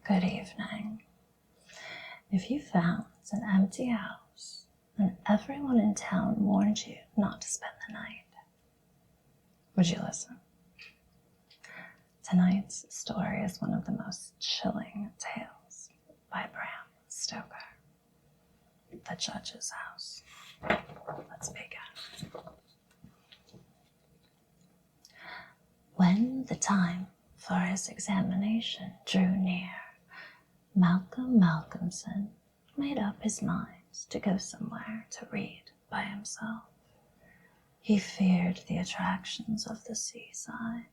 Good evening. If you found an empty house and everyone in town warned you not to spend the night, would you listen? Tonight's story is one of the most chilling tales by Bram Stoker. The Judge's House. Let's begin. When the time for his examination drew near, Malcolm Malcolmson made up his mind to go somewhere to read by himself. He feared the attractions of the seaside,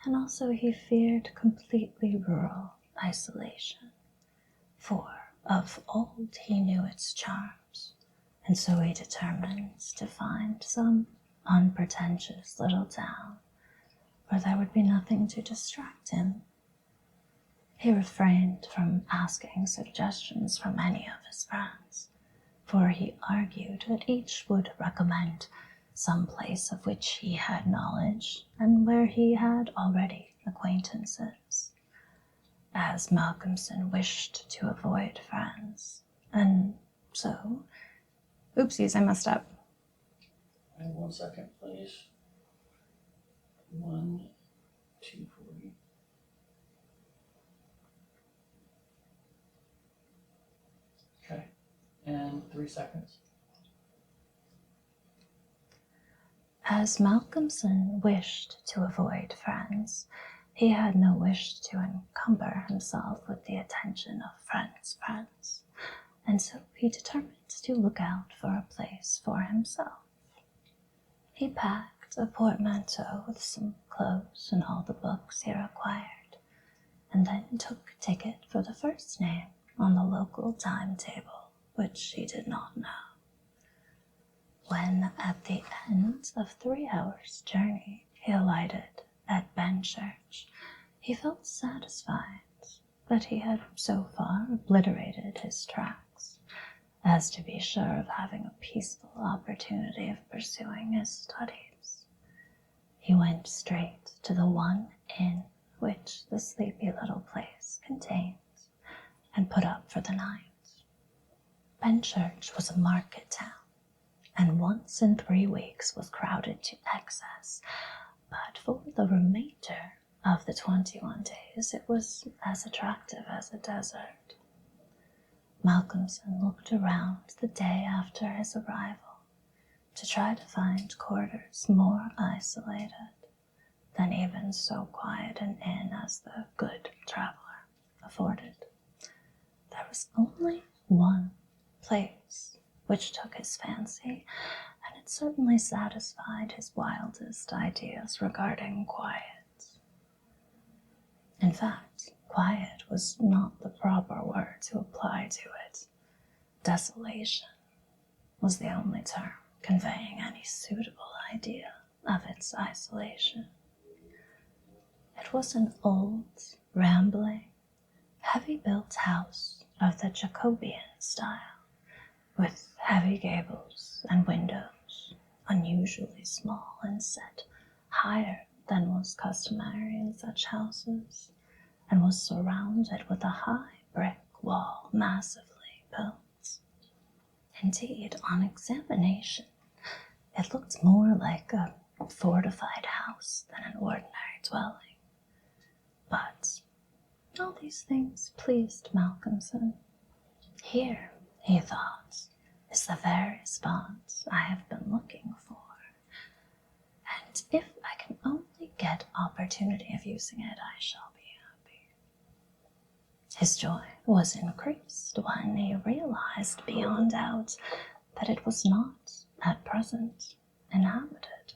and also he feared completely rural isolation, for of old he knew its charms, and so he determined to find some unpretentious little town where there would be nothing to distract him. He refrained from asking suggestions from any of his friends, for he argued that each would recommend some place of which he had knowledge and where he had already acquaintances. As Malcolmson wished to avoid friends, and so... Oopsies, I messed up. 1 second, please. 1, 2, 3. Okay, and 3 seconds. As Malcolmson wished to avoid friends, he had no wish to encumber himself with the attention of friends' friends, and so he determined to look out for a place for himself. He packed a portmanteau with some clothes and all the books he required, and then took ticket for the first name on the local timetable, which he did not know. When at the end of 3 hours' journey he alighted at Benchurch, he felt satisfied that he had so far obliterated his tracks as to be sure of having a peaceful opportunity of pursuing his studies. He went straight to the one inn which the sleepy little place contained and put up for the night. Benchurch was a market town, and once in 3 weeks was crowded to excess, but for the remainder of the 21 days it was as attractive as a desert. Malcolmson looked around the day after his arrival to try to find quarters more isolated than even so quiet an inn as the Good Traveller afforded. There was only one place which took his fancy, and it certainly satisfied his wildest ideas regarding quiet. In fact, quiet was not the proper word to apply to it. Desolation was the only term conveying any suitable idea of its isolation. It was an old, rambling, heavy-built house of the Jacobean style, with heavy gables and windows, unusually small and set higher than was customary in such houses, and was surrounded with a high brick wall massively built. Indeed, on examination, it looked more like a fortified house than an ordinary dwelling. But all these things pleased Malcolmson. Here, he thought, is the very spot I have been looking for, and if I can only get opportunity of using it, I shall be happy. His joy was increased when he realized beyond doubt that it was not, at present, inhabited.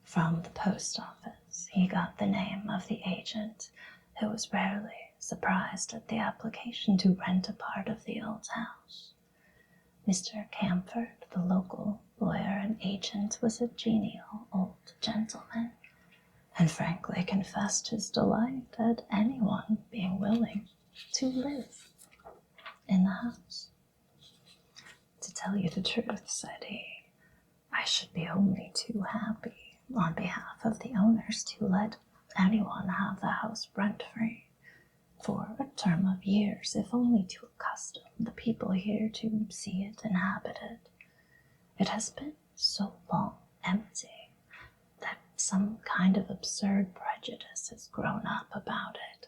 From the post office, he got the name of the agent, who was rarely surprised at the application to rent a part of the old house. Mr. Camford, the local lawyer and agent, was a genial old gentleman, and frankly confessed his delight at anyone being willing to live in the house. To tell you the truth, said he, I should be only too happy on behalf of the owners to let anyone have the house rent-free, for a term of years, if only to accustom the people here to see it inhabited. It has been so long empty that some kind of absurd prejudice has grown up about it,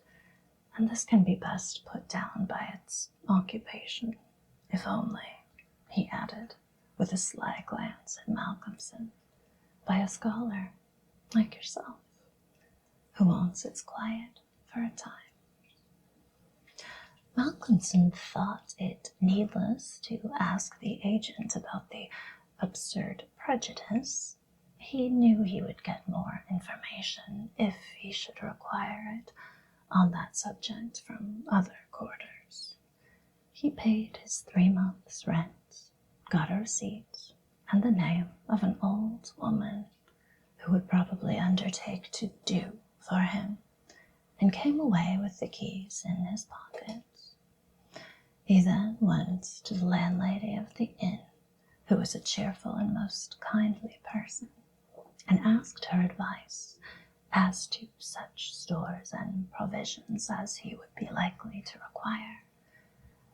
and this can be best put down by its occupation, if only, he added, with a sly glance at Malcolmson, by a scholar like yourself, who wants its quiet for a time. Malcolmson thought it needless to ask the agent about the absurd prejudice. He knew he would get more information if he should require it on that subject from other quarters. He paid his 3 months' rent, got a receipt, and the name of an old woman who would probably undertake to do for him, and came away with the keys in his pocket. He then went to the landlady of the inn, who was a cheerful and most kindly person, and asked her advice as to such stores and provisions as he would be likely to require.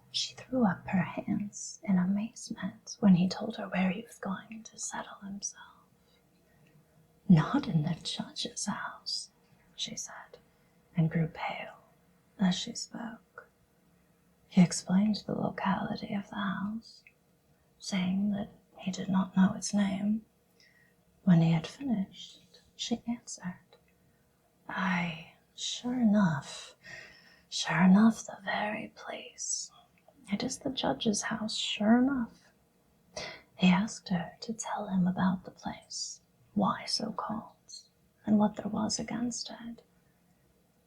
She threw up her hands in amazement when he told her where he was going to settle himself. "Not in the judge's house," she said, and grew pale as she spoke. He explained the locality of the house, saying that he did not know its name. When he had finished, she answered, "Aye, sure enough, the very place. It is the judge's house, sure enough." He asked her to tell him about the place, why so called, and what there was against it.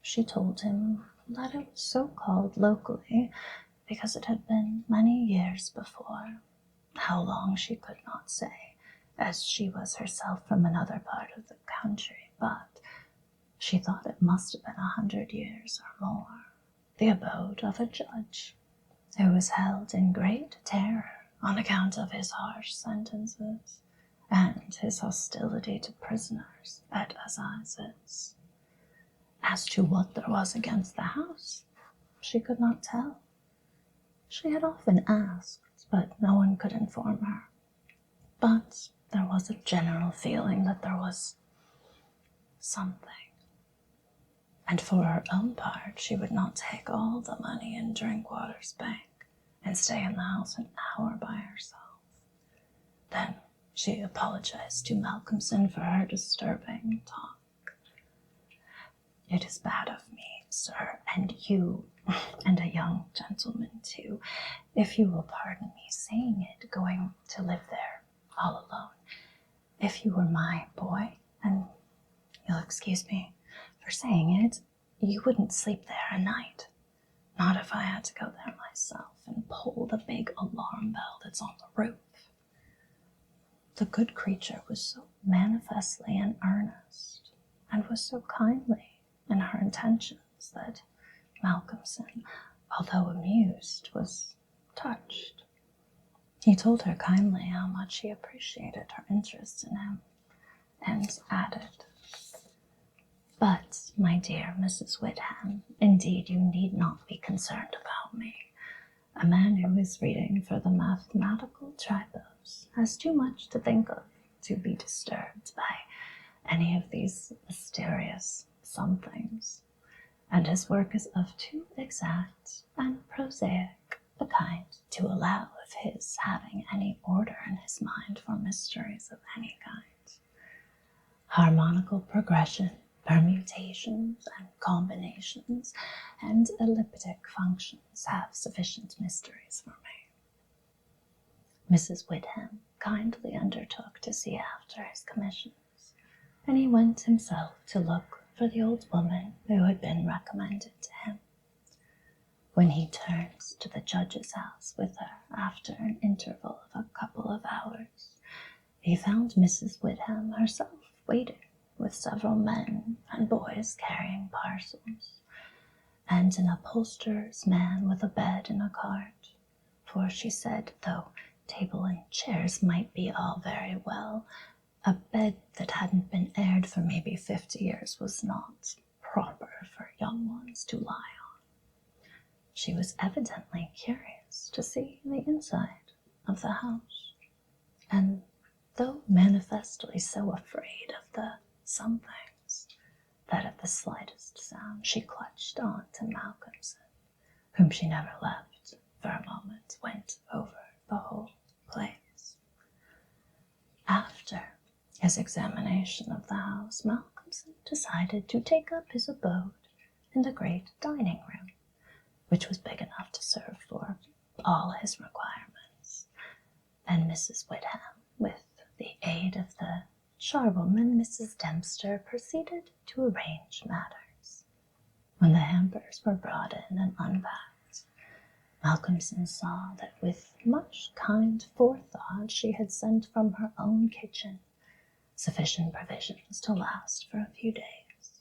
She told him that it was so called locally because it had been many years before. How long she could not say, as she was herself from another part of the country, but she thought it must have been 100 years or more, the abode of a judge who was held in great terror on account of his harsh sentences and his hostility to prisoners at assizes. As to what there was against the house, she could not tell. She had often asked, but no one could inform her. But there was a general feeling that there was something. And for her own part, she would not take all the money in Drinkwater's bank and stay in the house an hour by herself. Then she apologized to Malcolmson for her disturbing talk. "It is bad of me, sir, and you, and a young gentleman too, if you will pardon me saying it, going to live there all alone. If you were my boy, and you'll excuse me for saying it, you wouldn't sleep there a night. Not if I had to go there myself and pull the big alarm bell that's on the roof." The good creature was so manifestly in earnest, and was so kindly in her intentions, that Malcolmson, although amused, was touched. He told her kindly how much he appreciated her interest in him, and added, "But, my dear Mrs. Witham, indeed you need not be concerned about me. A man who is reading for the mathematical tripos has too much to think of to be disturbed by any of these mysterious somethings, and his work is of too exact and prosaic a kind to allow of his having any order in his mind for mysteries of any kind. Harmonical progression, permutations and combinations, and elliptic functions have sufficient mysteries for me." Mrs. Witham kindly undertook to see after his commissions, and he went himself to look for the old woman who had been recommended to him. When he turned to the judge's house with her after an interval of a couple of hours, he found Mrs. Witham herself waiting with several men and boys carrying parcels, and an upholsterer's man with a bed in a cart, for she said, though table and chairs might be all very well, a bed that hadn't been aired for maybe 50 years was not proper for young ones to lie on. She was evidently curious to see the inside of the house, and though manifestly so afraid of the somethings that at the slightest sound she clutched on to Malcolmson, whom she never left for a moment, went over the whole place. After his examination of the house, Malcolmson decided to take up his abode in the great dining room, which was big enough to serve for all his requirements, and Mrs. Whitham, with the aid of the charwoman, Mrs. Dempster, proceeded to arrange matters. When the hampers were brought in and unpacked, Malcolmson saw that with much kind forethought she had sent from her own kitchen sufficient provisions to last for a few days.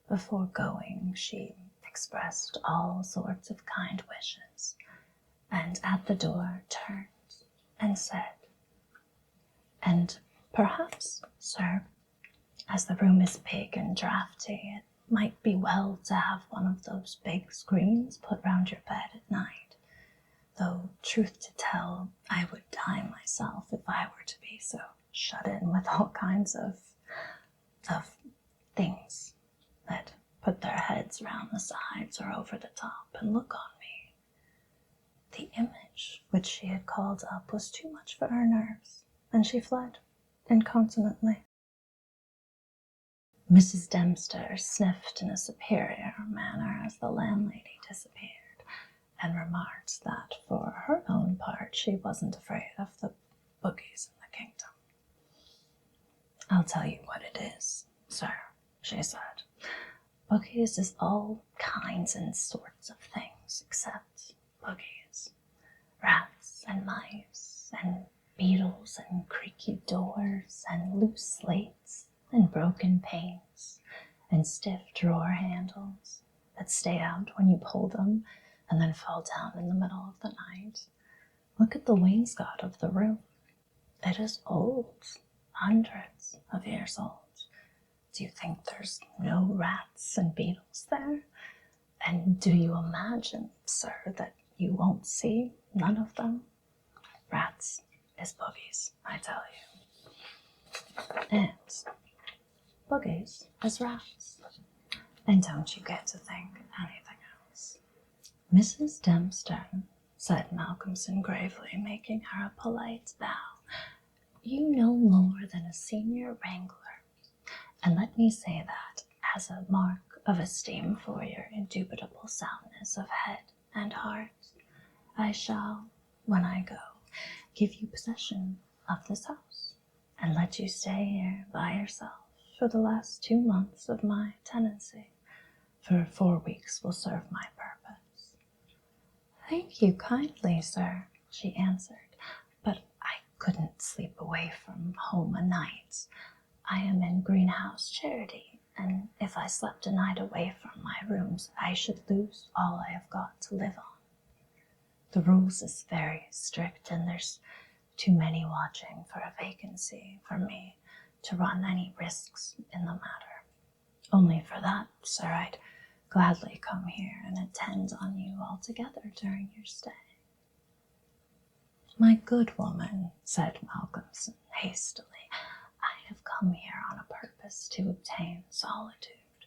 Before going, she expressed all sorts of kind wishes, and at the door turned and said, "And perhaps, sir, as the room is big and draughty, it might be well to have one of those big screens put round your bed at night, though, truth to tell, I would die myself if I were to be so shut in with all kinds of things that put their heads round the sides or over the top and look on me." The image which she had called up was too much for her nerves, and she fled incontinently. Mrs. Dempster sniffed in a superior manner as the landlady disappeared, and remarked that for her own part she wasn't afraid of the boogies in the kingdom. "I'll tell you what it is, sir," she said. "Boogies is all kinds and sorts of things except boogies. Rats and mice and beetles and creaky doors and loose slates and broken panes and stiff drawer handles that stay out when you pull them and then fall down in the middle of the night. Look at the wainscot of the room. It is old, hundreds of years old. Do you think there's no rats and beetles there? And do you imagine, sir, that you won't see none of them? Rats is boogies, I tell you. And boogies is rats. And don't you get to think anything else." "Mrs. Dempster," said Malcolmson gravely, making her a polite bow, "you know more than a senior wrangler, and let me say that as a mark of esteem for your indubitable soundness of head and heart, I shall, when I go, give you possession of this house, and let you stay here by yourself for the last 2 months of my tenancy, for 4 weeks will serve my purpose." "Thank you kindly, sir," she answered, "but I couldn't sleep away from home a night. I am in Greenhouse Charity, and if I slept a night away from my rooms, I should lose all I have got to live on. The rules is very strict, and there's too many watching for a vacancy for me to run any risks in the matter. Only for that, sir, I'd gladly come here and attend on you altogether during your stay." "My good woman," said Malcolmson hastily, "I have come here on a purpose to obtain solitude,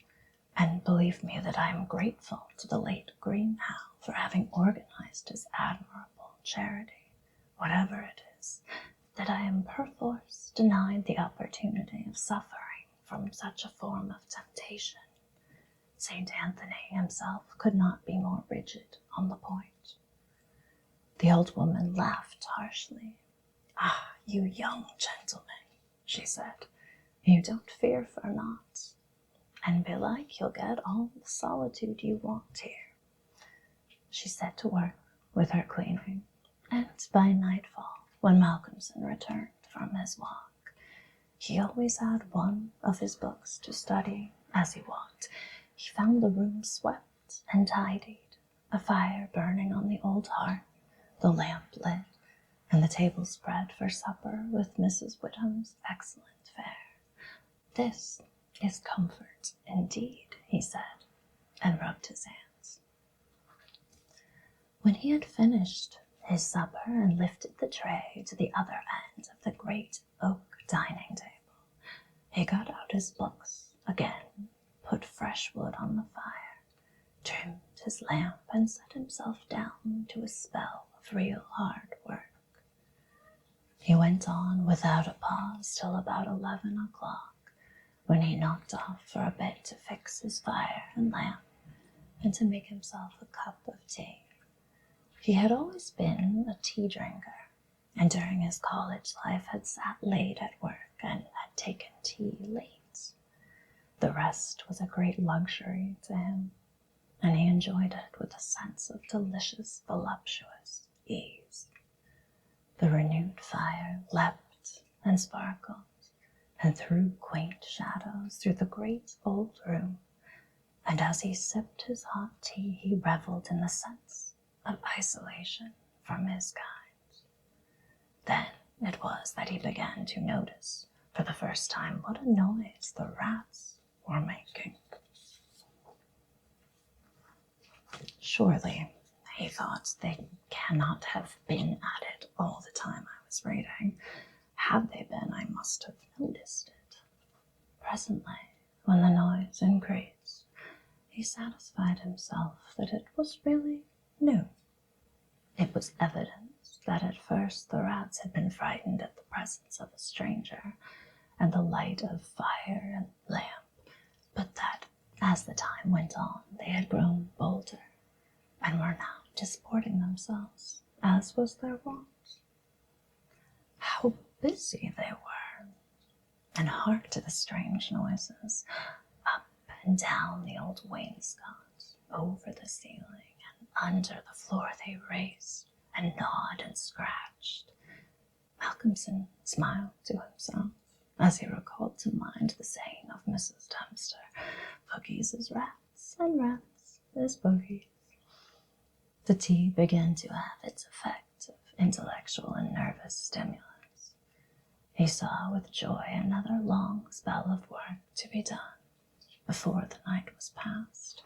and believe me that I am grateful to the late Greenhow for having organized his admirable charity, whatever it is, that I am perforce denied the opportunity of suffering from such a form of temptation. St. Anthony himself could not be more rigid on the point." The old woman laughed harshly. "Ah, you young gentlemen," she said, "you don't fear for naught, and belike you'll get all the solitude you want here." She set to work with her cleaning, and by nightfall, when Malcolmson returned from his walk, he always had one of his books to study as he walked. He found the room swept and tidied, a fire burning on the old hearth, the lamp lit, and the table spread for supper with Mrs. Whitham's excellent fare. "This is comfort indeed," he said, and rubbed his hands. When he had finished his supper and lifted the tray to the other end of the great oak dining table, he got out his books again, put fresh wood on the fire, trimmed his lamp, and set himself down to a spell of real hard work. He went on without a pause till about 11 o'clock, when he knocked off for a bit to fix his fire and lamp, and to make himself a cup of tea. He had always been a tea drinker, and during his college life had sat late at work and had taken tea late. The rest was a great luxury to him, and he enjoyed it with a sense of delicious, voluptuous ease. The renewed fire leapt and sparkled, and threw quaint shadows through the great old room, and as he sipped his hot tea, he revelled in the sense of isolation from his kind. Then it was that he began to notice, for the first time, what a noise the rats were making. Surely, he thought, they cannot have been at it all the time I was reading. Had they been, I must have noticed it. Presently, when the noise increased, he satisfied himself that it was really new. It was evident that at first the rats had been frightened at the presence of a stranger and the light of fire and lamp, but that as the time went on they had grown bolder and were now disporting themselves, as was their wont. How busy they were! And hark to the strange noises, up and down the old wainscot, over the ceiling, and under the floor they raced, and gnawed and scratched. Malcolmson smiled to himself as he recalled to mind the saying of Mrs. Dempster, "Boogies is rats, and rats is boogies." The tea began to have its effect of intellectual and nervous stimulus. He saw with joy another long spell of work to be done before the night was past,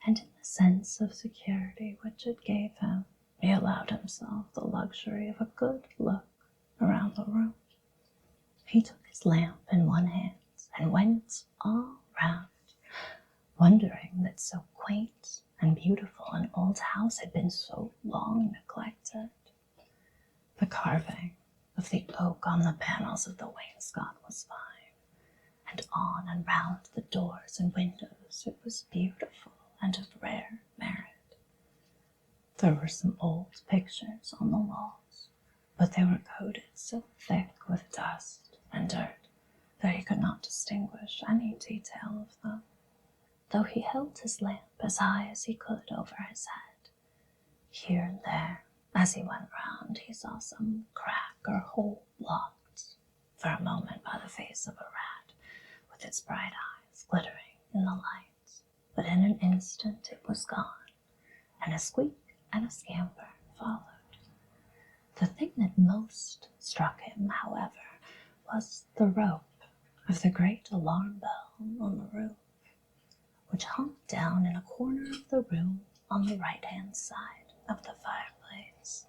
and in the sense of security which it gave him, he allowed himself the luxury of a good look around the room. He took his lamp in one hand and went all round, wondering that so quaint and beautiful an old house had been so long neglected. The carving of the oak on the panels of the wainscot was fine, and on and round the doors and windows it was beautiful and of rare merit. There were some old pictures on the walls, but they were coated so thick with dust and dirt that he could not distinguish any detail of them, though he held his lamp as high as he could over his head. Here and there, as he went round, he saw some crack or hole blocked for a moment by the face of a rat, with its bright eyes glittering in the light, but in an instant it was gone, and a squeak and a scamper followed. The thing that most struck him, however, was the rope of the great alarm bell on the roof, which hung down in a corner of the room on the right-hand side of the fireplace.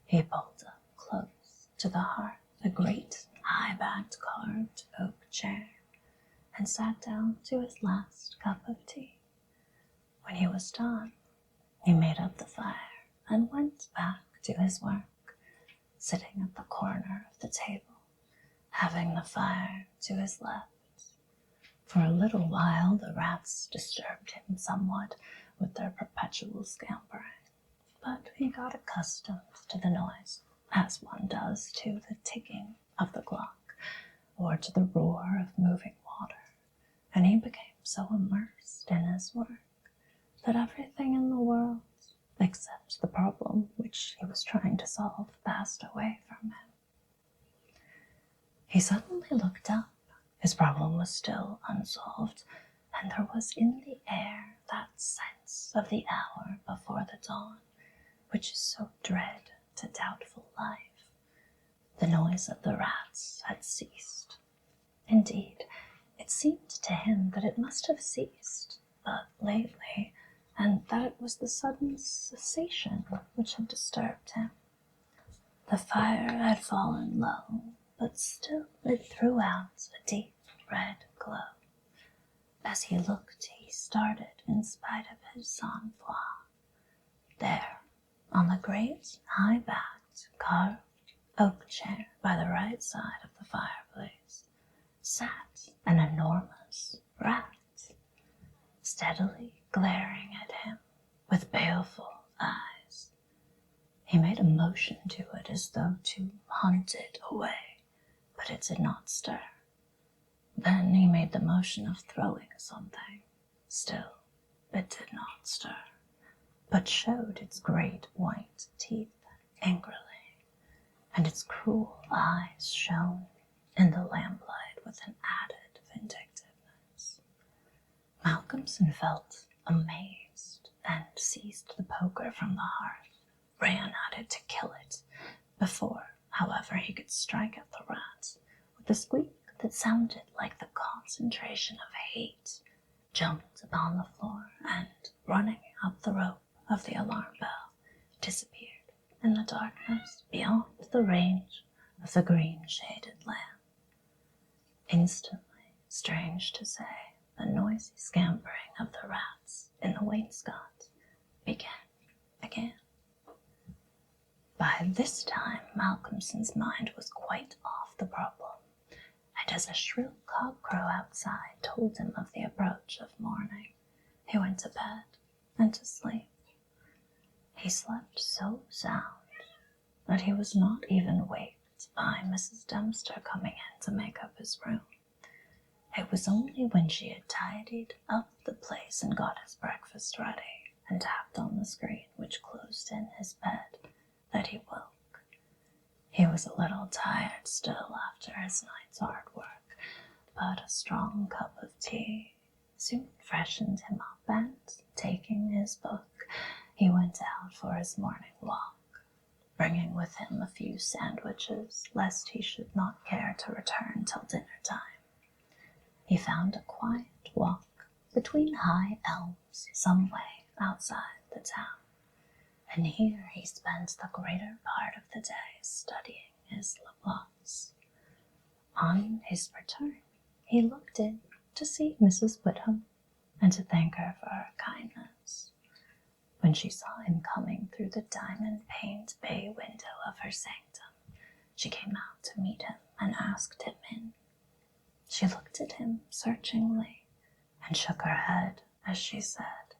He pulled up close to the hearth a great high-backed carved oak chair, and sat down to his last cup of tea. When he was done, he made up the fire and went back to his work, sitting at the corner of the table, having the fire to his left. For a little while the rats disturbed him somewhat with their perpetual scampering, but he got accustomed to the noise, as one does to the ticking of the clock, or to the roar of moving water, and he became so immersed in his work that everything in the world, except the problem which he was trying to solve, passed away from him. He suddenly looked up. His problem was still unsolved, and there was in the air that sense of the hour before the dawn, which is so dread to doubtful life. The noise of the rats had ceased. Indeed, it seemed to him that it must have ceased but lately, and that it was the sudden cessation which had disturbed him. The fire had fallen low, but still it threw out a deep red glow. As he looked, he started in spite of his sang-froid. There, on the great, high-backed, carved oak chair by the right side of the fireplace, sat an enormous rat, steadily glaring at him with baleful eyes. He made a motion to it as though to hunt it away, but it did not stir. Then he made the motion of throwing something. Still, it did not stir, but showed its great white teeth angrily, and its cruel eyes shone in the lamplight with an added vindictiveness. Malcolmson felt amazed and seized the poker from the hearth, ran at it to kill it, before, however, he could strike at the rat, with a squeak that sounded like the concentration of hate, jumped upon the floor and, running up the rope of the alarm bell, disappeared in the darkness beyond the range of the green-shaded lamp. Instantly, strange to say, the noisy scampering of the rats in the wainscot began again. By this time, Malcolmson's mind was quite off the problem, and as a shrill cock-crow outside told him of the approach of morning, he went to bed and to sleep. He slept so sound that he was not even waked by Mrs. Dempster coming in to make up his room. It was only when she had tidied up the place and got his breakfast ready and tapped on the screen which closed in his bed that he woke. He was a little tired still after his night's hard work, but a strong cup of tea soon freshened him up, and, taking his book, he went out for his morning walk, bringing with him a few sandwiches, lest he should not care to return till dinner time. He found a quiet walk between high elms some way outside the town, and here he spent the greater part of the day studying his Laplace. On his return, he looked in to see Mrs. Whittam and to thank her for her kindness. When she saw him coming through the diamond-paned bay window of her sanctum, she came out to meet him and asked him in. She looked at him searchingly and shook her head as she said,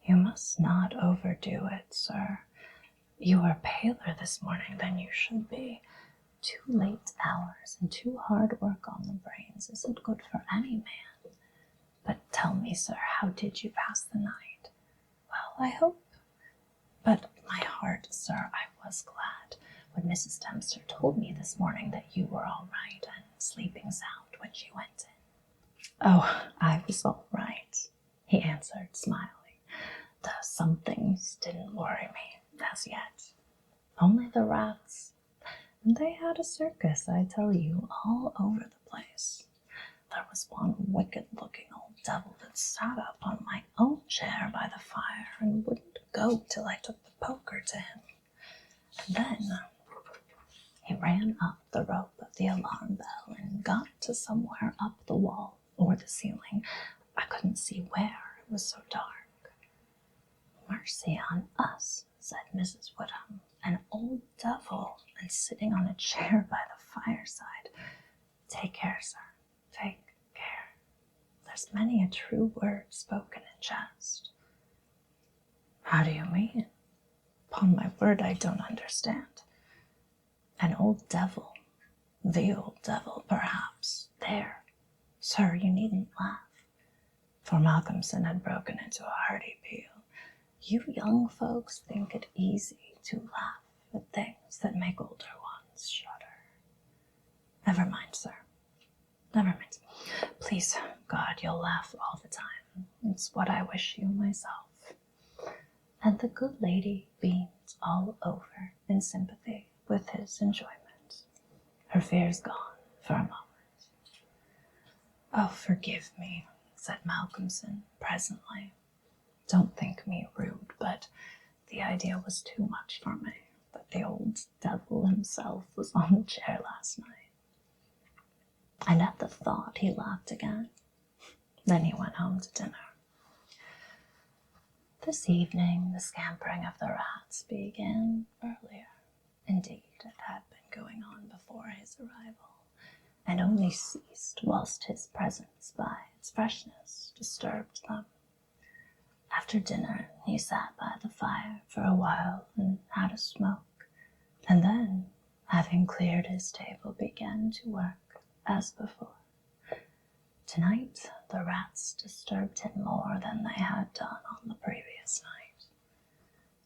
"You must not overdo it, sir. You are paler this morning than you should be. 2 late hours and too hard work on the brains isn't good for any man. But tell me, sir, how did you pass the night?" "Well, I hope. But my heart, sir, I was glad when Mrs. Dempster told me this morning that you were all right and sleeping sound when she went in." "Oh, I was all right," he answered, smiling. "The somethings didn't worry me as yet. Only the rats. And they had a circus, I tell you, all over the place. There was one wicked-looking old devil that sat up on my own chair by the fire and wouldn't go till I took the poker to him. And then he ran up the rope of the alarm bell and got to somewhere up the wall or the ceiling. I couldn't see where, it was so dark." "Mercy on us," said Mrs. Whittam, "an old devil and sitting on a chair by the fireside. Take care, sir, take care. There's many a true word spoken in jest." "How do you mean? Upon my word, I don't understand." "An old devil, the old devil, perhaps. There, sir, you needn't laugh." For Malcolmson had broken into a hearty peal. "You young folks think it easy to laugh at things that make older ones shudder." "Never mind, sir. Never mind. Please, God, you'll laugh all the time. It's what I wish you myself." And the good lady beamed all over in sympathy with his enjoyment, her fears gone for a moment. "Oh, forgive me," said Malcolmson presently. Don't think me rude, but the idea was too much for me, that the old devil himself was on the chair last night. And at the thought, he laughed again. Then he went home to dinner. This evening, the scampering of the rats began earlier. Indeed, it had been going on before his arrival, and only ceased whilst his presence by its freshness disturbed them. After dinner, he sat by the fire for a while and had a smoke, and then, having cleared his table, began to work as before. Tonight, the rats disturbed him more than they had done on the previous night.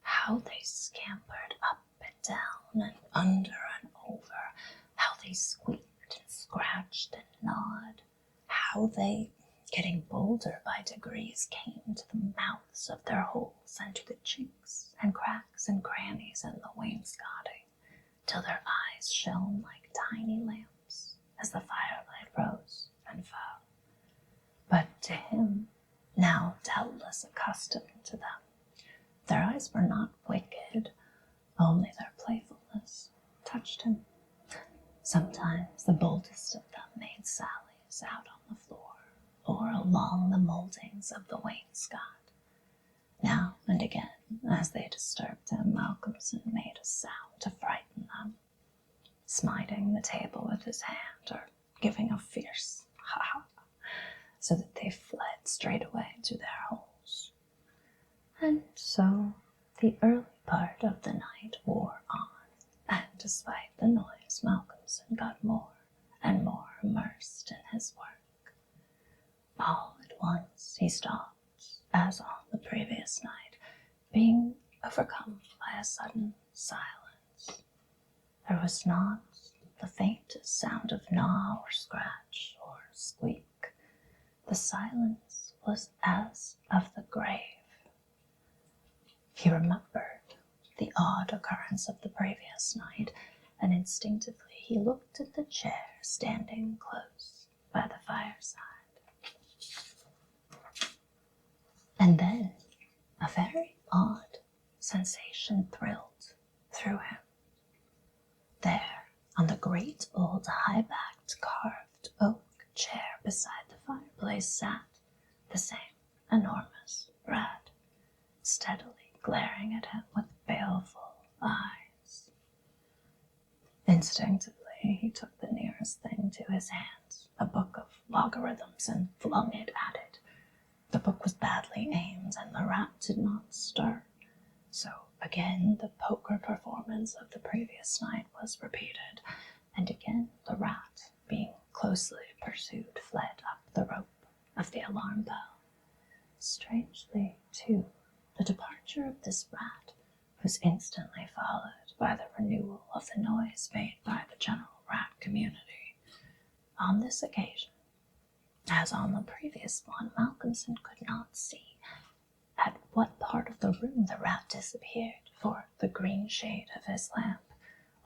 How they scampered up and down and under and over, how they squeaked and scratched and gnawed, how they, getting bolder by degrees, came to the mouths of their holes and to the chinks and cracks and crannies in the wainscoting, till their eyes shone like tiny lamps as the firelight rose and fell. But to him, now doubtless accustomed to them, their eyes were not wicked, only their playfulness touched him. Sometimes the boldest of them made sallies out on the floor or along the mouldings of the wainscot. Now and again, as they disturbed him, Malcolmson made a sound to frighten them, smiting the table with his hand or giving a fierce ha-ha, so that they fled straight away to their holes. And so the early part of the night wore on, and despite the noise, Malcolmson got more and more immersed in his work. All at once he stopped, as on the previous night, being overcome by a sudden silence. There was not the faintest sound of gnaw or scratch or squeak. The silence was as of the grave. He remembered the odd occurrence of the previous night, and instinctively he looked at the chair standing close by the fireside. And then a very odd sensation thrilled through him. There, on the great old high-backed carved oak chair beside the fireplace, sat the same enormous rat, steadily glaring at him with baleful eyes. Instinctively, he took the nearest thing to his hands, a book of logarithms, and flung it at it. The book was badly aimed, and the rat did not stir. So again, the poker performance of the previous night was repeated, and again the rat, being closely pursued, fled up the rope of the alarm bell. Strangely, too, the departure of this rat was instantly followed by the renewal of the noise made by the general rat community. On this occasion, as on the previous one, Malcolmson could not see at what part of the room the rat disappeared, for the green shade of his lamp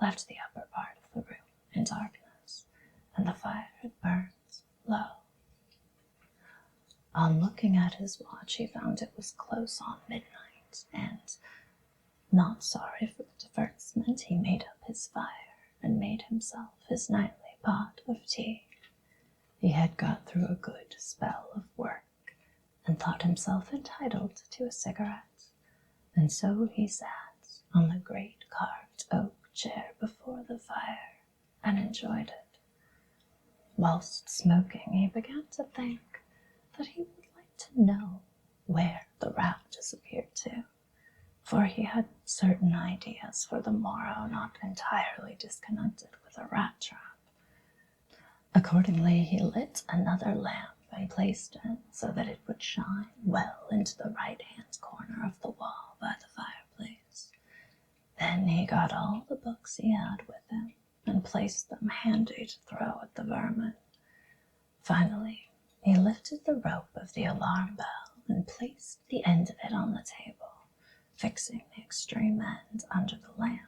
left the upper part of the room in darkness, and the fire had burned low. On looking at his watch, he found it was close on midnight, and, not sorry for the divertisement, he made up his fire and made himself his nightly pot of tea. He had got through a good spell of work, and thought himself entitled to a cigarette, and so he sat on the great carved oak chair before the fire and enjoyed it. Whilst smoking, he began to think that he would like to know where the rat disappeared to, for he had certain ideas for the morrow not entirely disconnected with a rat trap. Accordingly, he lit another lamp and placed it so that it would shine well into the right-hand corner of the wall by the fireplace. Then he got all the books he had with him and placed them handy to throw at the vermin. Finally, he lifted the rope of the alarm bell and placed the end of it on the table, fixing the extreme end under the lamp.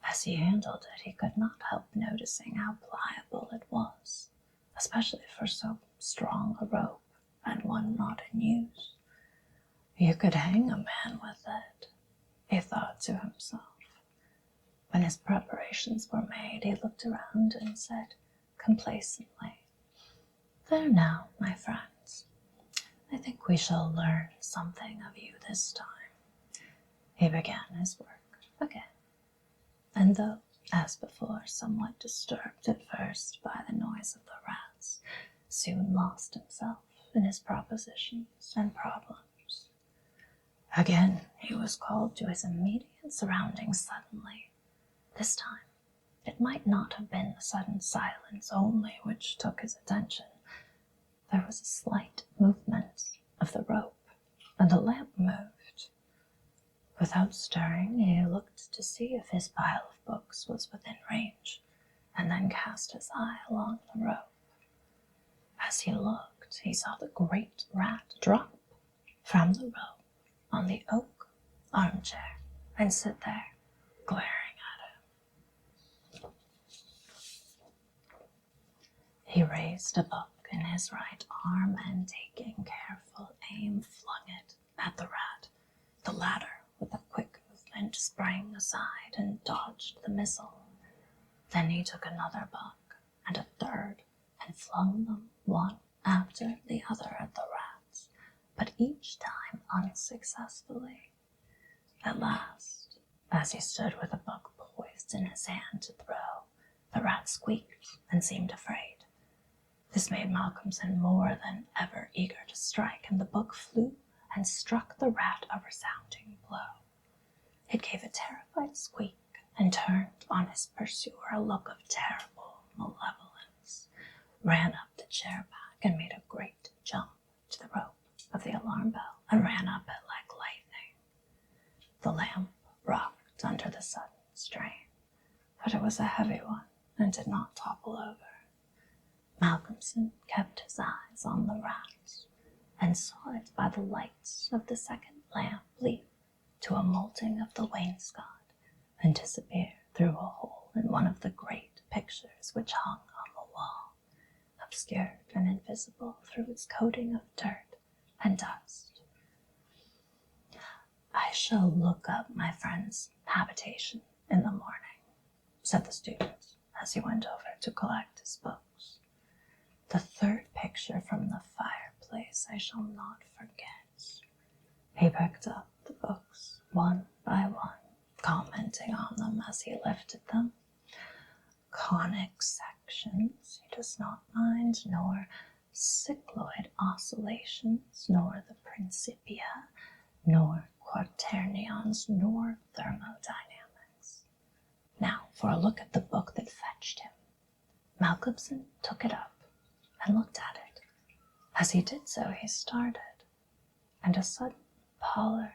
As he handled it, he could not help noticing how pliable it was, especially for so strong a rope and one not in use. You could hang a man with it, he thought to himself. When his preparations were made, he looked around and said complacently, "There now, my friends, I think we shall learn something of you this time." He began his work again, and though, as before, somewhat disturbed at first by the noise of the rats, soon lost himself in his propositions and problems. Again he was called to his immediate surroundings suddenly. This time it might not have been the sudden silence only which took his attention. There was a slight movement of the rope, and the lamp moved. Without stirring, he looked to see if his pile of books was within range, and then cast his eye along the rope. As he looked, he saw the great rat drop from the rope on the oak armchair and sit there, glaring at him. He raised a book in his right arm and, taking careful aim, flung it at the rat. The latter, with a quick movement, sprang aside and dodged the missile. Then he took another book and a third and flung them one after the other at the rats, but each time unsuccessfully. At last, as he stood with a book poised in his hand to throw, the rat squeaked and seemed afraid. This made Malcolmson more than ever eager to strike, and the book flew and struck the rat a resounding blow. It gave a terrified squeak and turned on his pursuer a look of terrible malevolence, ran up the chair back and made a great jump to the rope of the alarm bell and ran up it like lightning. The lamp rocked under the sudden strain, but it was a heavy one and did not topple over. Malcolmson kept his eyes on the rat and saw it by the light of the second lamp leap to a moulting of the wainscot and disappear through a hole in one of the great pictures which hung on the wall, obscured and invisible through its coating of dirt and dust. "I shall look up my friend's habitation in the morning," said the student as he went over to collect his books. "The third picture from the fireplace I shall not forget." He picked up the books one by one, commenting on them as he lifted them. Conic sections he does not mind, nor cycloid oscillations, nor the Principia, nor quaternions, nor thermodynamics. Now for a look at the book that fetched him. Malcolmson took it up and looked at it. As he did so, he started, and a sudden pallor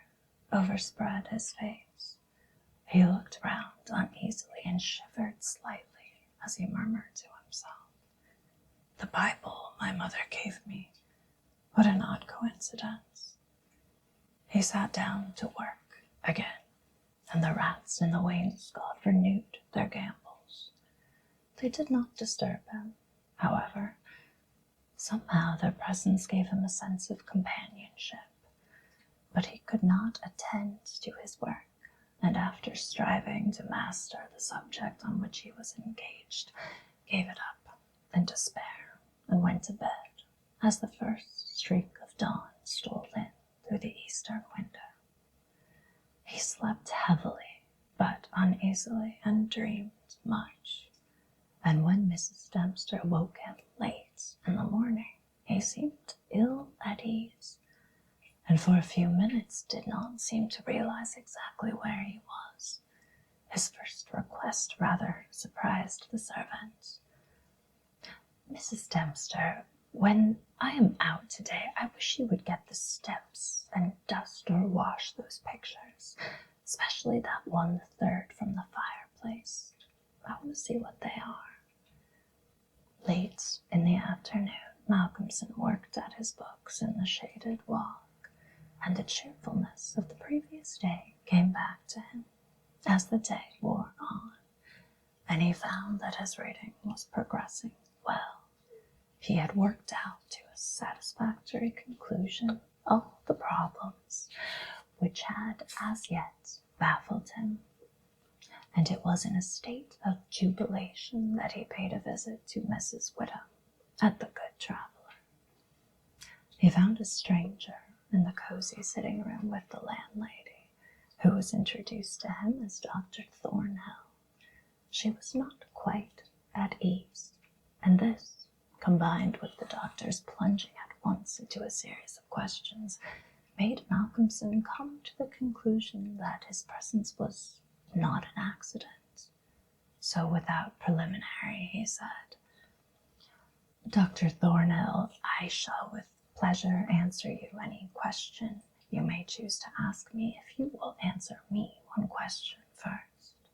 overspread his face. He looked round uneasily and shivered slightly as he murmured to himself, "The Bible my mother gave me. What an odd coincidence." He sat down to work again, and the rats in the wainscot renewed their gambols. They did not disturb him, however. Somehow their presence gave him a sense of companionship, but he could not attend to his work, and after striving to master the subject on which he was engaged, gave it up in despair and went to bed as the first streak of dawn stole in through the eastern window. He slept heavily but uneasily and dreamed much, and when Mrs. Dempster woke him late in the morning, he seemed ill at ease, and for a few minutes did not seem to realize exactly where he was. His first request rather surprised the servant. "Mrs. Dempster, when I am out today, I wish you would get the steps and dust or wash those pictures, especially that one third from the fireplace. I want to see what they are." Late in the afternoon, Malcolmson worked at his books in the shaded walk, and the cheerfulness of the previous day came back to him as the day wore on, and he found that his reading was progressing well. He had worked out to a satisfactory conclusion all the problems which had as yet baffled him, and it was in a state of jubilation that he paid a visit to Mrs. Whittam at the Good Traveller. He found a stranger in the cozy sitting room with the landlady, who was introduced to him as Dr. Thornhill. She was not quite at ease, and this, combined with the doctor's plunging at once into a series of questions, made Malcolmson come to the conclusion that his presence was not an accident. So without preliminary, he said, "Dr. Thornhill, I shall with pleasure answer you any question you may choose to ask me if you will answer me one question first."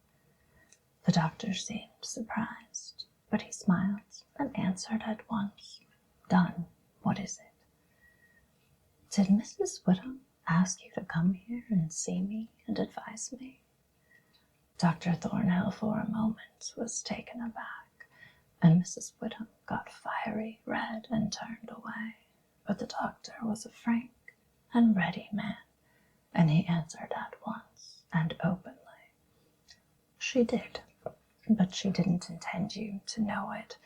The doctor seemed surprised, but he smiled and answered at once. "Done. What is it?" "Did Mrs. Whittam ask you to come here and see me and advise me?" Dr. Thornhill for a moment was taken aback, and Mrs. Whittam got fiery red and turned away. But the doctor was a frank and ready man, and he answered at once and openly. "She did, but she didn't intend you to know it.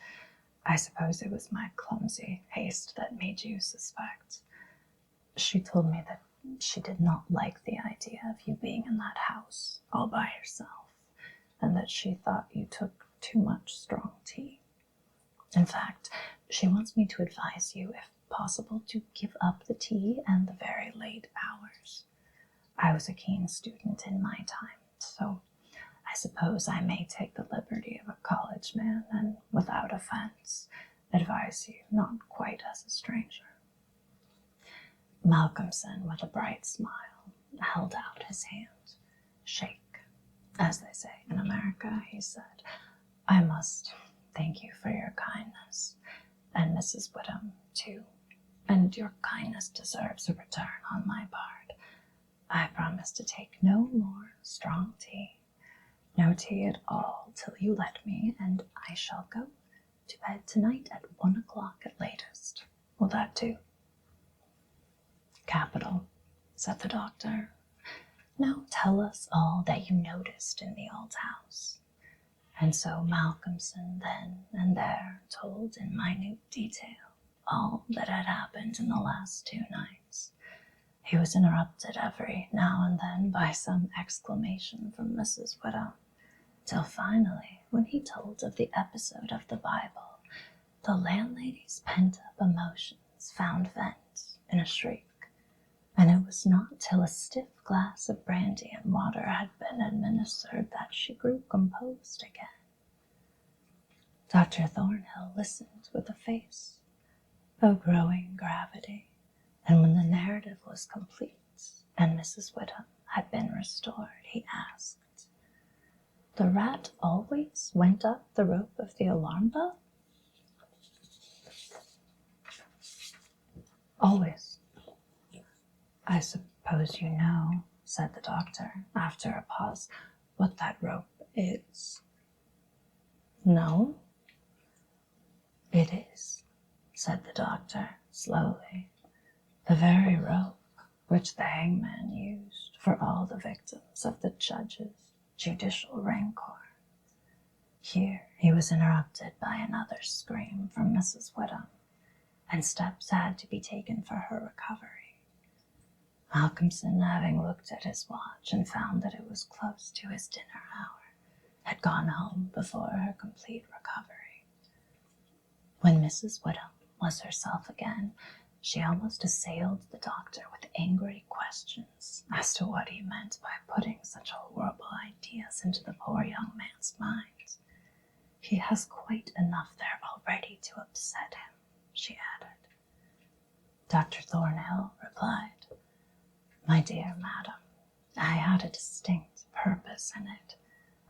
I suppose it was my clumsy haste that made you suspect. She told me that she did not like the idea of you being in that house all by yourself, and that she thought you took too much strong tea. In fact, she wants me to advise you, if possible, to give up the tea and the very late hours. I was a keen student in my time, so I suppose I may take the liberty of a college man and, without offense, advise you not quite as a stranger." Malcolmson, with a bright smile, held out his hand. "Shake, as they say in America," he said. "I must thank you for your kindness, and Mrs. Whittam, too, and your kindness deserves a return on my part. I promise to take no more strong tea, no tea at all till you let me, and I shall go to bed tonight at 1 o'clock at latest. Will that do?" "Capital," said the doctor. "Now tell us all that you noticed in the old house." And so Malcolmson then and there told in minute detail all that had happened in the last 2 nights. He was interrupted every now and then by some exclamation from Mrs. Whittam, till finally, when he told of the episode of the Bible, the landlady's pent-up emotions found vent in a shriek, and it was not till a stiff glass of brandy and water had been administered that she grew composed again. Dr. Thornhill listened with a face of growing gravity, and when the narrative was complete and Mrs. Whittam had been restored, he asked, "The rat always went up the rope of the alarm bell?" "Always." "I suppose you know," said the doctor, after a pause, "what that rope is?" "No." "It is," said the doctor slowly, "the very rope which the hangman used for all the victims of the judge's judicial rancor." Here he was interrupted by another scream from Mrs. Whittam, and steps had to be taken for her recovery. Malcolmson, having looked at his watch and found that it was close to his dinner hour, had gone home before her complete recovery. When Mrs. Whittam was herself again, she almost assailed the doctor with angry questions as to what he meant by putting such horrible ideas into the poor young man's mind. "He has quite enough there already to upset him," she added. Dr. Thornhill replied, "My dear madam, I had a distinct purpose in it.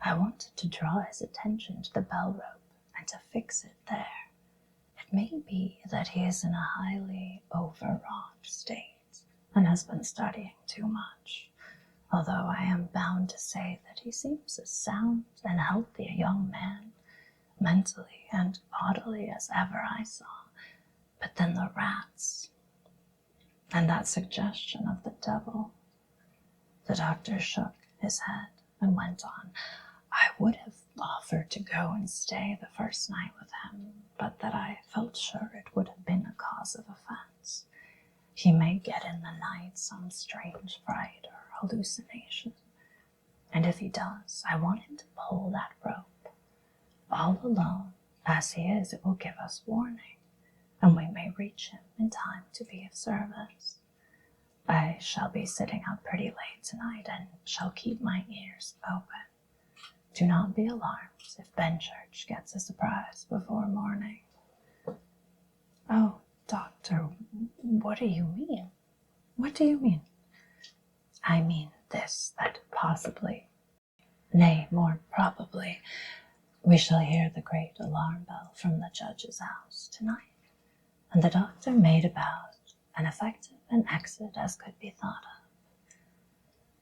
I wanted to draw his attention to the bell rope and to fix it there. It may be that he is in a highly overwrought state and has been studying too much, although I am bound to say that he seems as sound and healthy a young man, mentally and bodily, as ever I saw. But then the rats." And that suggestion of the devil. The doctor shook his head and went on. I would have offered to go and stay the first night with him, but that I felt sure it would have been a cause of offense. He may get in the night some strange fright or hallucination, and if he does, I want him to pull that rope. All alone, as he is, it will give us warning, and we may reach him in time to be of service. I shall be sitting up pretty late tonight and shall keep my ears open. Do not be alarmed if Benchurch gets a surprise before morning. Oh, doctor, what do you mean? What do you mean? I mean this, that possibly, nay, more probably, we shall hear the great alarm bell from the judge's house tonight. And the doctor made about an effective an exit as could be thought of.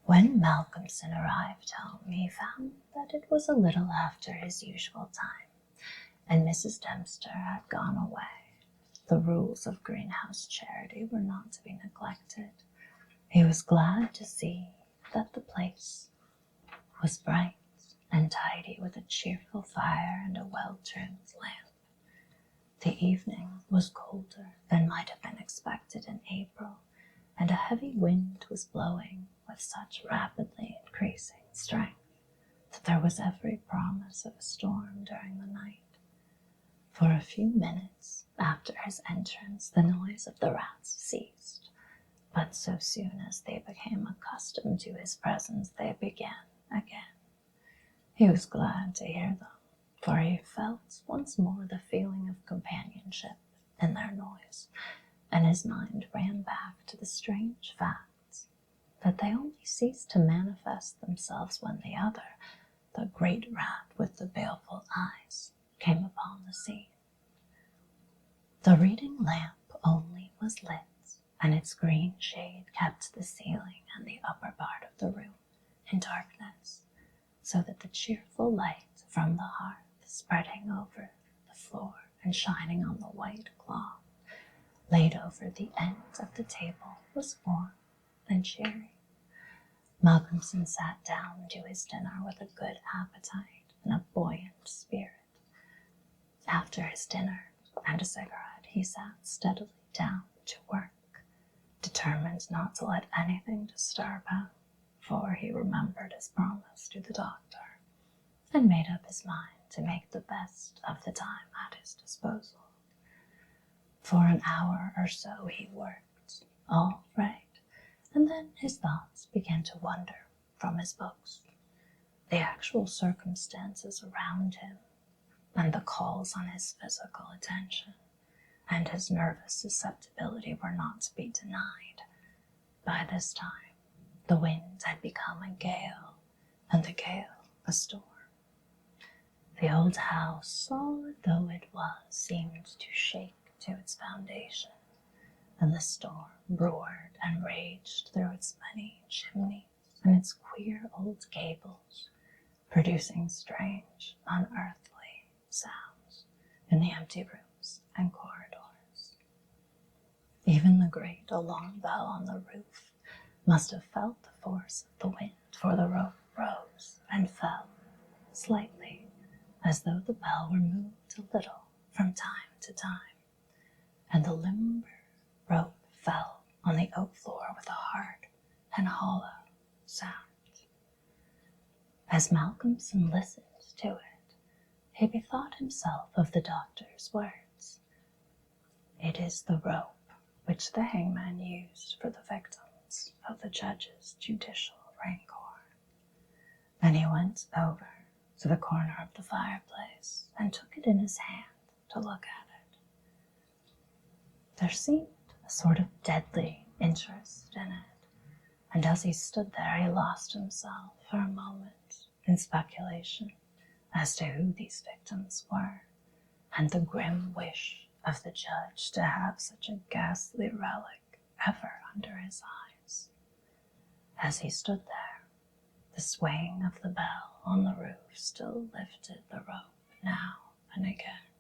When Malcolmson arrived home, he found that it was a little after his usual time, and Mrs. Dempster had gone away. The rules of greenhouse charity were not to be neglected. He was glad to see that the place was bright and tidy, with a cheerful fire and a well-trimmed lamp. The evening was colder than might have been expected in April, and a heavy wind was blowing with such rapidly increasing strength that there was every promise of a storm during the night. For a few minutes after his entrance, the noise of the rats ceased, but so soon as they became accustomed to his presence, they began again. He was glad to hear them, for he felt once more the feeling of companionship in their noise, and his mind ran back to the strange facts that they only ceased to manifest themselves when the other, the great rat with the baleful eyes, came upon the scene. The reading lamp only was lit, and its green shade kept the ceiling and the upper part of the room in darkness, so that the cheerful light from the hearth, spreading over the floor and shining on the white cloth laid over the end of the table, was warm and cheery. Malcolmson sat down to his dinner with a good appetite and a buoyant spirit. After his dinner and a cigarette, he sat steadily down to work, determined not to let anything disturb him, for he remembered his promise to the doctor, and made up his mind to make the best of the time at his disposal. For an hour or so he worked, all right, and then his thoughts began to wander from his books. The actual circumstances around him, and the calls on his physical attention, and his nervous susceptibility were not to be denied. By this time, the wind had become a gale, and the gale a storm. The old house, solid though it was, seemed to shake to its foundation, and the storm roared and raged through its many chimneys and its queer old gables, producing strange, unearthly sounds in the empty rooms and corridors. Even the great alarm bell on the roof must have felt the force of the wind, for the rope rose and fell slightly, as though the bell were moved a little from time to time, and the limber rope fell on the oak floor with a hard and hollow sound. As Malcolmson listened to it, he bethought himself of the doctor's words. It is the rope which the hangman used for the victims of the judge's judicial rancor. And he went over to the corner of the fireplace and took it in his hand to look at it. There seemed a sort of deadly interest in it, and as he stood there he lost himself for a moment in speculation as to who these victims were, and the grim wish of the judge to have such a ghastly relic ever under his eyes. As he stood there, the swaying of the bell on the roof still lifted the rope now and again,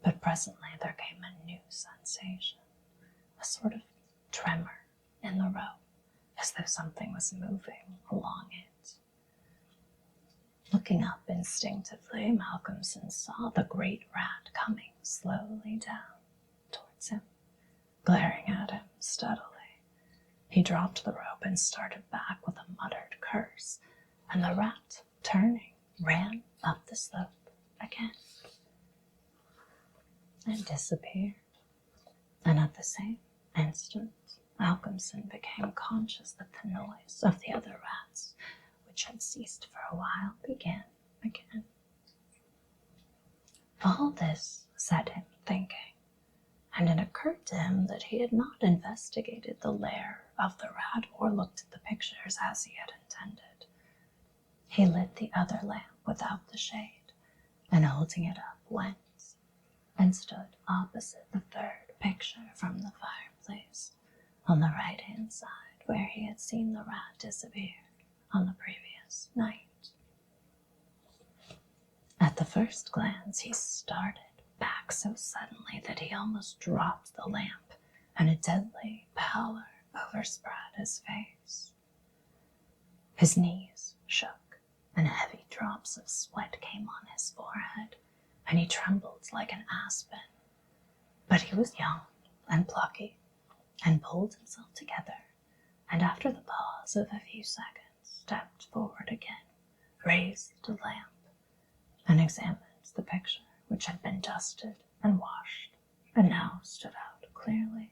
but presently there came a new sensation, a sort of tremor in the rope, as though something was moving along it. Looking up instinctively, Malcolmson saw the great rat coming slowly down towards him, glaring at him steadily. He dropped the rope and started back with a muttered curse, and the rat, turning, ran up the slope again and disappeared. And at the same instant, Malcolmson became conscious that the noise of the other rats, which had ceased for a while, began again. All this set him thinking, and it occurred to him that he had not investigated the lair of the rat or looked at the pictures as he had intended. He lit the other lamp without the shade, and holding it up, went and stood opposite the third picture from the fireplace on the right-hand side, where he had seen the rat disappear on the previous night. At the first glance, he started back so suddenly that he almost dropped the lamp, and a deadly pallor overspread his face. His knees shook, and heavy drops of sweat came on his forehead, and he trembled like an aspen. But he was young and plucky, and pulled himself together, and after the pause of a few seconds, stepped forward again, raised the lamp, and examined the picture, which had been dusted and washed, and now stood out clearly.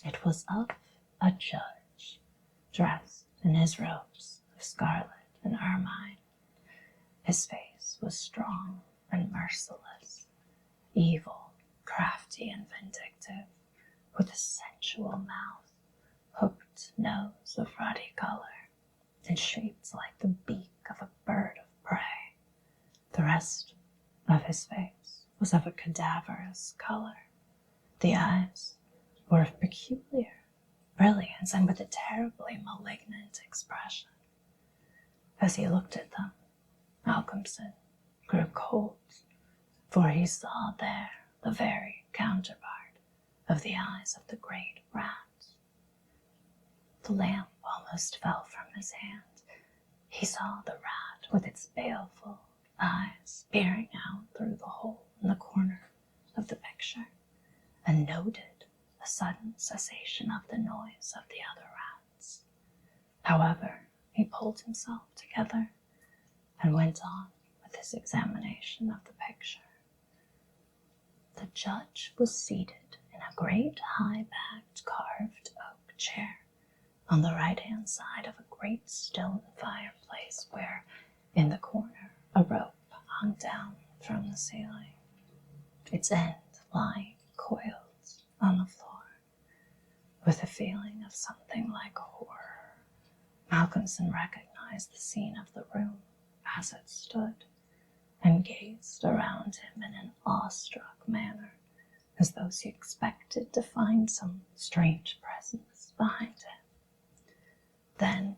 It was of a judge, dressed in his robes of scarlet and ermine. His face was strong and merciless, evil, crafty, and vindictive, with a sensual mouth, hooked nose of ruddy color, and shaped like the beak of a bird of prey. The rest of his face was of a cadaverous color. The eyes were of peculiar brilliance and with a terribly malignant expression. As he looked at them, Malcolmson grew cold, for he saw there the very counterpart of the eyes of the great rat. The lamp almost fell from his hand. He saw the rat with its baleful eyes peering out through the hole in the corner of the picture, and noted a sudden cessation of the noise of the other rats. However, he pulled himself together and went on with his examination of the picture. The judge was seated in a great high-backed carved oak chair on the right-hand side of a great stone fireplace where, in the corner, a rope hung down from the ceiling, its end lying coiled on the floor. With a feeling of something like horror, Malcolmson recognized the scene of the room as it stood, and gazed around him in an awestruck manner, as though he expected to find some strange presence behind him. Then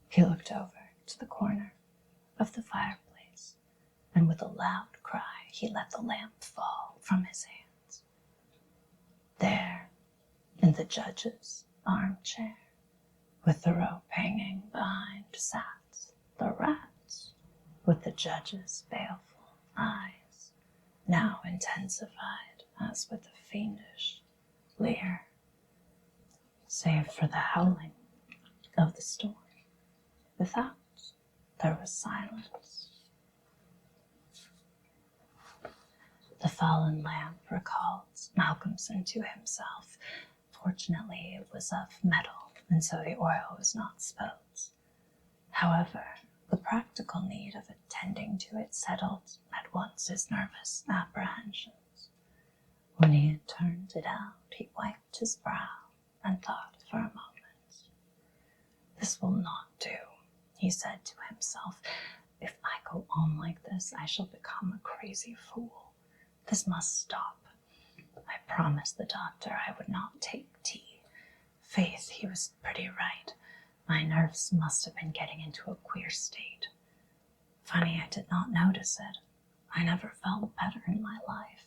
he looked over to the corner of the fireplace, and with a loud cry he let the lamp fall from his hands. There, in the judge's armchair, with the rope hanging behind, sat the rat, with the judge's baleful eyes, now intensified as with a fiendish leer. Save for the howling of the storm without, there was silence. The fallen lamp recalled Malcolmson to himself. Fortunately, it was of metal, and so the oil was not spilt. However, the practical need of attending to it settled at once his nervous apprehensions. When he had turned it out, he wiped his brow and thought for a moment. "This will not do," he said to himself. "If I go on like this, I shall become a crazy fool. This must stop. I promised the doctor I would not take tea. Faith, he was pretty right. My nerves must have been getting into a queer state. Funny I did not notice it. I never felt better in my life.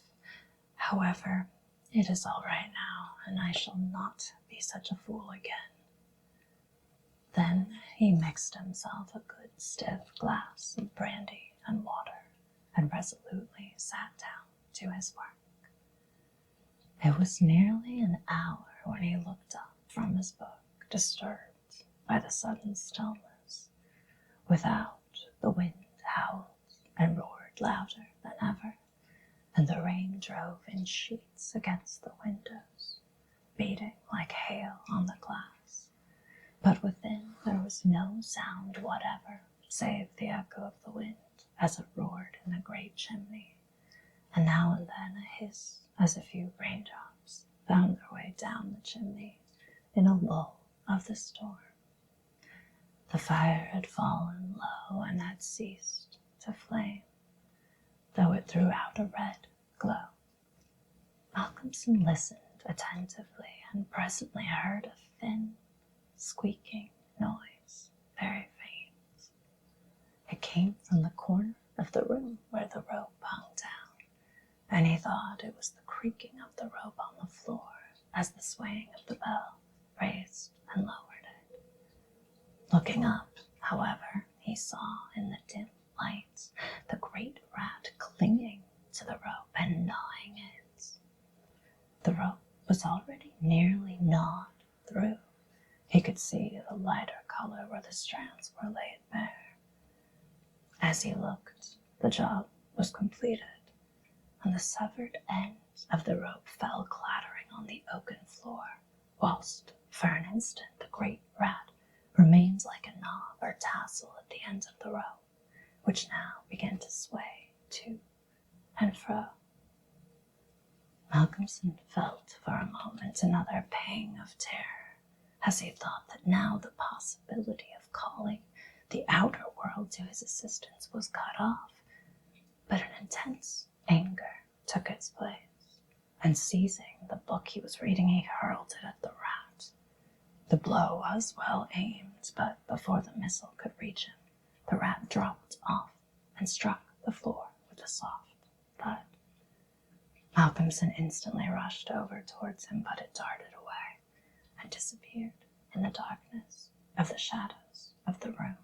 However, It is all right now, and I shall not be such a fool again. Then he mixed himself a good stiff glass of brandy and water, and resolutely sat down to his work. It was nearly an hour when he looked up from his book, disturbed by the sudden stillness. Without, the wind howled and roared louder than ever, and the rain drove in sheets against the windows, beating like hail on the glass. But within there was no sound whatever, save the echo of the wind as it roared in the great chimney, and now and then a hiss as a few raindrops found their way down the chimney in a lull of the storm. The fire had fallen low and had ceased to flame, though it threw out a red glow. Malcolmson listened attentively and presently heard a thin, squeaking noise, very faint. It came from the corner of the room where the rope hung down, and he thought it was the creaking of the rope on the floor as the swaying of the bell raised and lowered it. Looking up, however, he saw in the dim light the great rat clinging to the rope and gnawing it. The rope was already nearly gnawed through. He could see the lighter color where the strands were laid bare. As he looked, the job was completed, and the severed end of the rope fell clattering on the oaken floor, whilst, for an instant, the great rat remained like a knob or tassel at the end of the rope, which now began to sway to and fro. Malcolmson felt for a moment another pang of terror, as he thought that now the possibility of calling the outer world to his assistance was cut off. But an intense anger took its place, and seizing the book he was reading, he hurled it at the rat. The blow was well aimed, but before the missile could reach him, the rat dropped off and struck the floor with a soft thud. Malcolmson instantly rushed over towards him, but it darted away and disappeared in the darkness of the shadows of the room.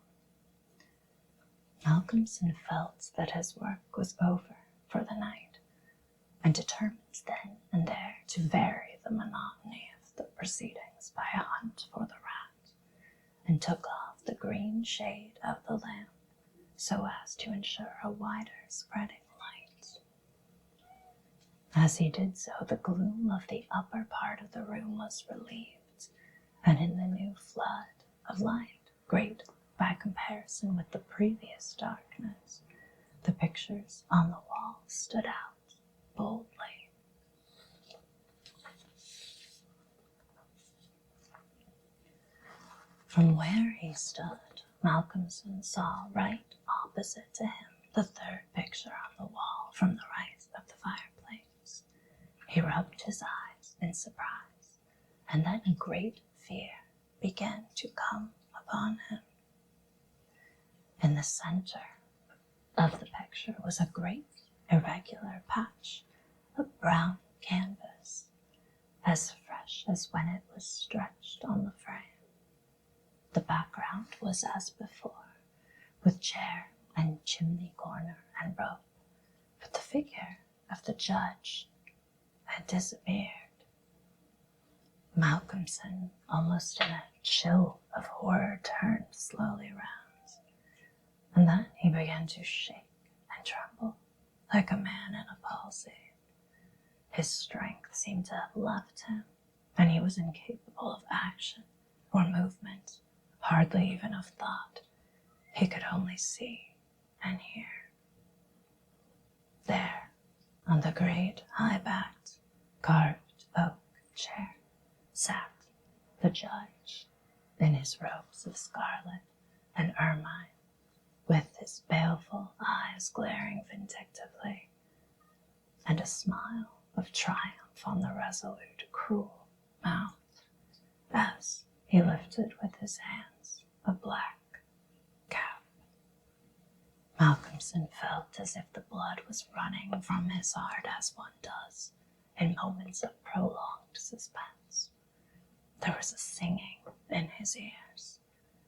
Malcolmson felt that his work was over for the night, and determined then and there to vary the monotony of the proceedings by a hunt for the rat, and took off the green shade of the lamp so as to ensure a wider spreading light. As he did so, the gloom of the upper part of the room was relieved, and in the new flood of light, great by comparison with the previous darkness, the pictures on the wall stood out boldly. From where he stood, Malcolmson saw right opposite to him the third picture on the wall from the right of the fireplace. He rubbed his eyes in surprise, and then a great fear began to come upon him. In the center of the picture was a great irregular patch of brown canvas, as fresh as when it was stretched on the frame. The background was as before, with chair and chimney corner and rope, but the figure of the judge had disappeared. Malcolmson, almost in a chill of horror, turned slowly round, and then he began to shake and tremble like a man in a palsy. His strength seemed to have left him, and he was incapable of action or movement, hardly even of thought. He could only see and hear. There, on the great high-backed, carved oak chair, sat the judge in his robes of scarlet and ermine, with his baleful eyes glaring vindictively, and a smile of triumph on the resolute, cruel mouth, as he lifted with his hands a black cap. Malcolmson felt as if the blood was running from his heart, as one does in moments of prolonged suspense. There was a singing in his ears.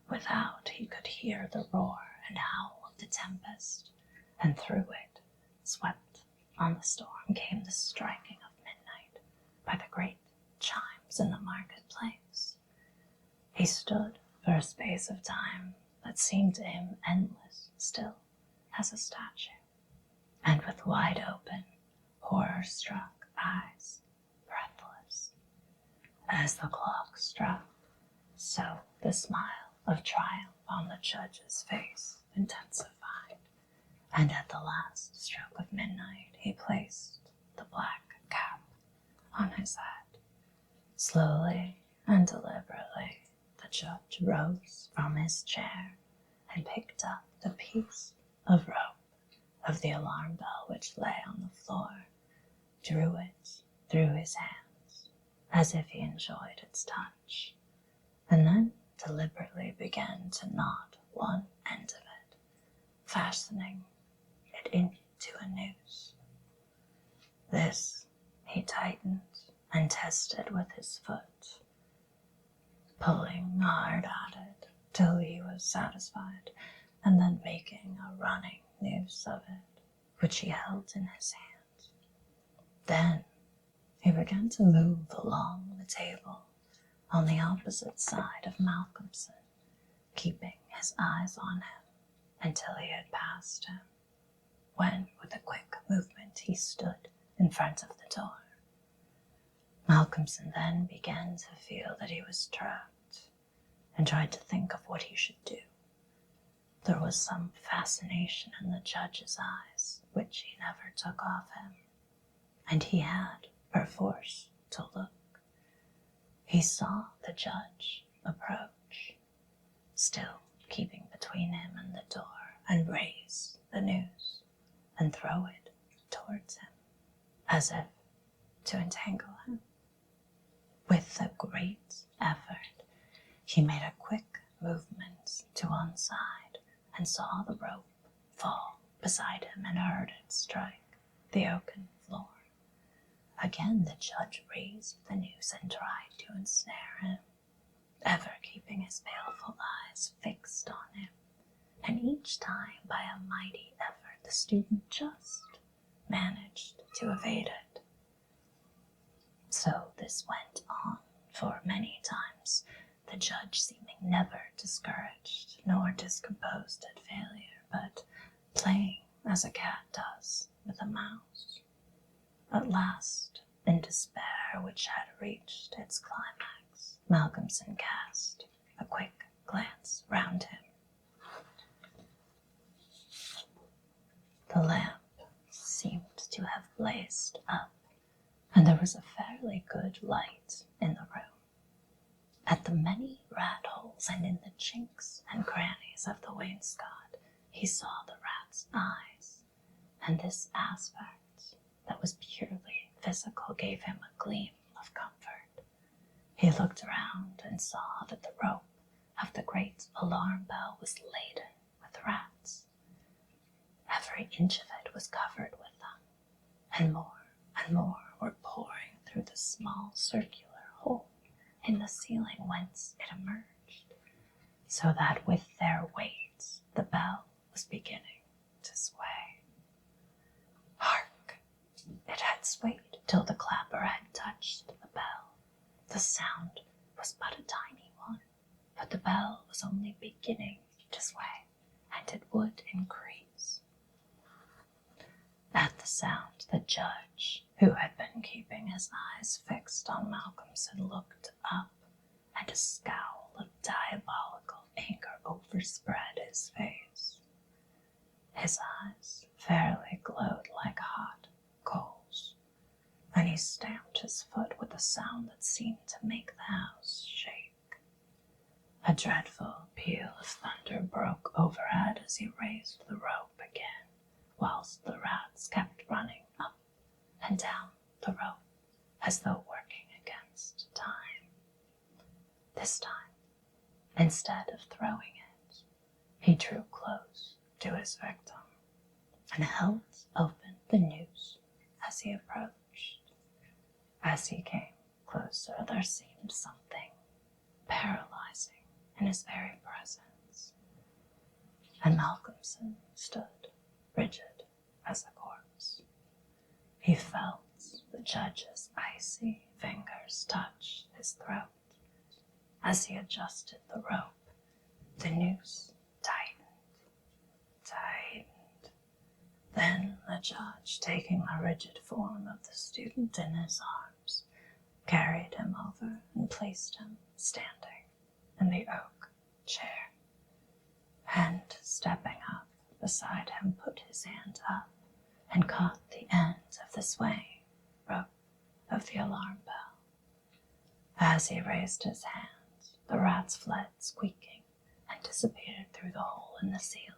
Without, he could hear the roar and howl of the tempest, and through it, swept on the storm, came the striking of midnight by the great chimes in the marketplace. He stood for a space of time that seemed to him endless, still as a statue, and with wide open, horror-struck eyes, breathless. As the clock struck, so the smile of triumph on the judge's face intensified, and at the last stroke of midnight he placed the black cap on his head. Slowly and deliberately, the judge rose from his chair and picked up the piece of rope of the alarm bell which lay on the floor, drew it through his hands as if he enjoyed its touch, and then deliberately began to knot one end of it, fastening it into a noose. This he tightened and tested with his foot, pulling hard at it till he was satisfied, and then making a running noose of it, which he held in his hand. Then he began to move along the table on the opposite side of Malcolmson, keeping his eyes on him until he had passed him, when, with a quick movement, he stood in front of the door. Malcolmson then began to feel that he was trapped, and tried to think of what he should do. There was some fascination in the judge's eyes, which he never took off him, and he had, perforce, to look. He saw the judge approach, still keeping between him and the door, and raise the noose and throw it towards him, as if to entangle him. With a great effort, he made a quick movement to one side and saw the rope fall beside him and heard it strike the oaken floor. Again the judge raised the noose and tried to ensnare him, ever keeping his baleful eyes fixed on him, and each time by a mighty effort the student just managed to evade it. So this went on for many times, the judge seeming never discouraged nor discomposed at failure, but playing as a cat does with a mouse. At last, in despair which had reached its climax, Malcolmson cast a quick glance round him. The lamp seemed to have blazed up, and there was a fairly good light in the room. At the many rat holes and in the chinks and crannies of the wainscot, he saw the rat's eyes, and this aspect that was purely physical gave him a gleam of comfort. He looked around and saw that the rope of the great alarm bell was laden with rats. Every inch of it was covered with them, and more were pouring through the small circular hole in the ceiling whence it emerged, so that with their weight the bell was beginning to sway. Hark! It had swayed till the clapper had touched the bell. The sound was but a tiny one, but the bell was only beginning to sway, and it would increase. At the sound, the judge, who had been keeping his eyes fixed on Malcolmson, looked up, and a scowl of diabolical anger overspread his face. His eyes fairly glowed like hot coals, and he stamped his foot with a sound that seemed to make the house shake. A dreadful peal of thunder broke overhead as he raised the rope again, whilst the rats kept running up and down the rope as though working against time. This time, instead of throwing it, he drew close to his victim and held open the noose as he approached. As he came closer, there seemed something paralyzing in his very presence. And Malcolmson stood rigid as a corpse. He felt the judge's icy fingers touch his throat. As he adjusted the rope, the noose tightened. Then the judge, taking the rigid form of the student in his arms, carried him over and placed him standing in the oak chair. And stepping up beside him, put his hand up and caught the end of the swaying rope of the alarm bell. As he raised his hand, the rats fled squeaking and disappeared through the hole in the ceiling.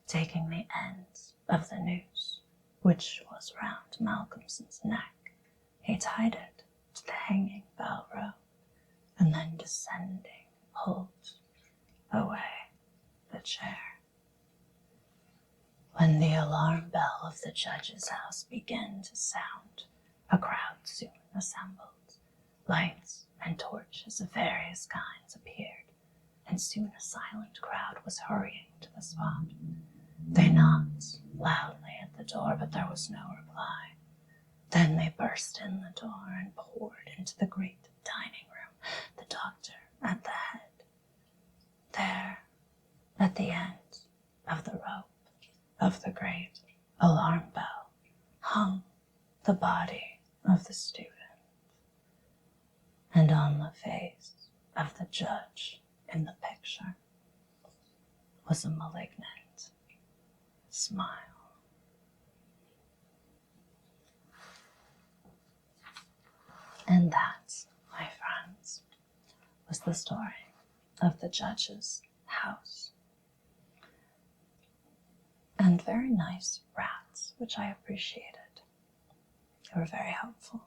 Taking the end of the noose, which was round Malcolmson's neck, he tied it to the hanging bell rope, and then descending, pulled away the chair. When the alarm bell of the judge's house began to sound, a crowd soon assembled. Lights and torches of various kinds appeared, and soon a silent crowd was hurrying to the spot. They knocked loudly at the door, but there was no reply. Then they burst in the door and poured into the great dining room, the doctor at the head. There, at the end of the rope of the great alarm bell, hung the body of the student. And on the face of the judge in the picture was a malignant smile. And that, my friends, was the story of the judge's house. And very nice rats, which I appreciated. They were very helpful.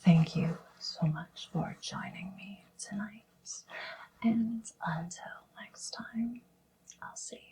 Thank you so much for joining me tonight. And until next time, I'll see you.